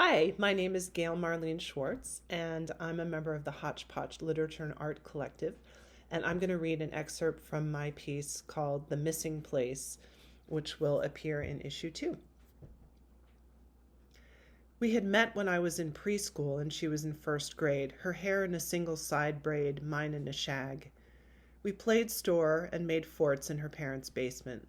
Hi, my name is Gail Marlene Schwartz, and I'm a member of the Hotch Potch Literature and Art Collective. And I'm going to read an excerpt from my piece called The Missing Place, which will appear in issue 2. We had met when I was in preschool and she was in first grade, her hair in a single side braid, mine in a shag. We played store and made forts in her parents' basement.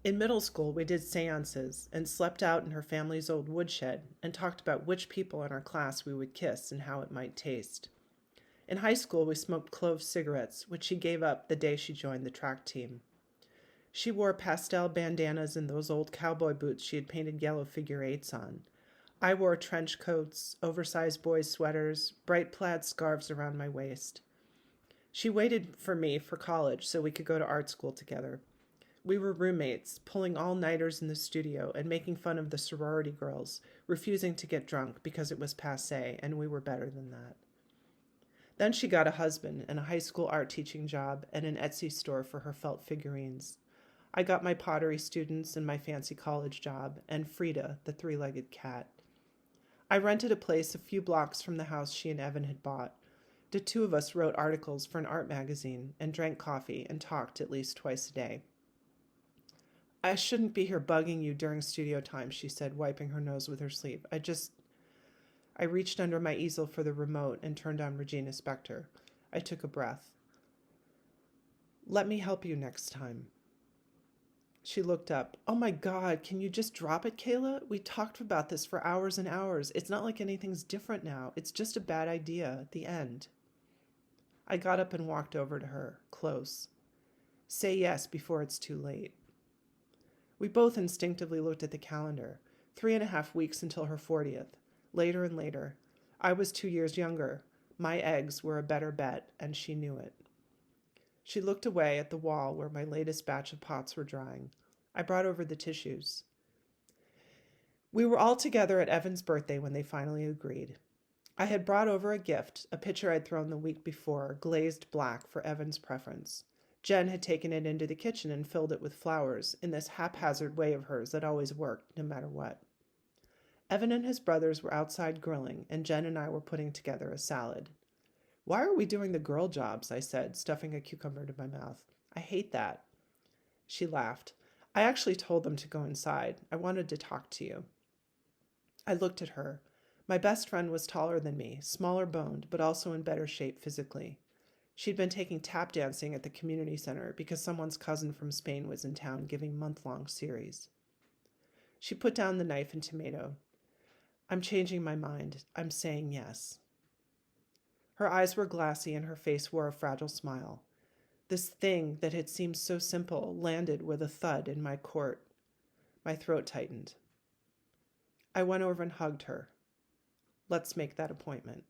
In middle school, we did seances and slept out in her family's old woodshed and talked about which people in our class we would kiss and how it might taste. In high school, we smoked clove cigarettes, which she gave up the day she joined the track team. She wore pastel bandanas and those old cowboy boots she had painted yellow figure eights on. I wore trench coats, oversized boys' sweaters, bright plaid scarves around my waist. She waited for me for college so we could go to art school together. We were roommates, pulling all-nighters in the studio and making fun of the sorority girls, refusing to get drunk because it was passé and we were better than that. Then she got a husband and a high school art teaching job and an Etsy store for her felt figurines. I got my pottery students and my fancy college job, and Frida, the three-legged cat. I rented a place a few blocks from the house she and Evan had bought. The two of us wrote articles for an art magazine and drank coffee and talked at least twice a day. I shouldn't be here bugging you during studio time, she said, wiping her nose with her sleeve. I reached under my easel for the remote and turned on Regina Spektor. I took a breath. Let me help you next time. She looked up. Oh my God, can you just drop it, Kayla? We talked about this for hours and hours. It's not like anything's different now. It's just a bad idea. The end. I got up and walked over to her, close. Say yes before it's too late. We both instinctively looked at the calendar. 3.5 weeks until her 40th. Later and later. I was 2 years younger. My eggs were a better bet, and she knew it. She looked away at the wall where my latest batch of pots were drying. I brought over the tissues. We were all together at Evan's birthday when they finally agreed. I had brought over a gift, a picture I'd thrown the week before, glazed black for Evan's preference. Jen had taken it into the kitchen and filled it with flowers, in this haphazard way of hers that always worked, no matter what. Evan and his brothers were outside grilling, and Jen and I were putting together a salad. Why are we doing the girl jobs? I said, stuffing a cucumber into my mouth. I hate that. She laughed. I actually told them to go inside. I wanted to talk to you. I looked at her. My best friend was taller than me, smaller boned, but also in better shape physically. She'd been taking tap dancing at the community center because someone's cousin from Spain was in town giving month-long series. She put down the knife and tomato. I'm changing my mind. I'm saying yes. Her eyes were glassy and her face wore a fragile smile. This thing that had seemed so simple landed with a thud in my court. My throat tightened. I went over and hugged her. Let's make that appointment.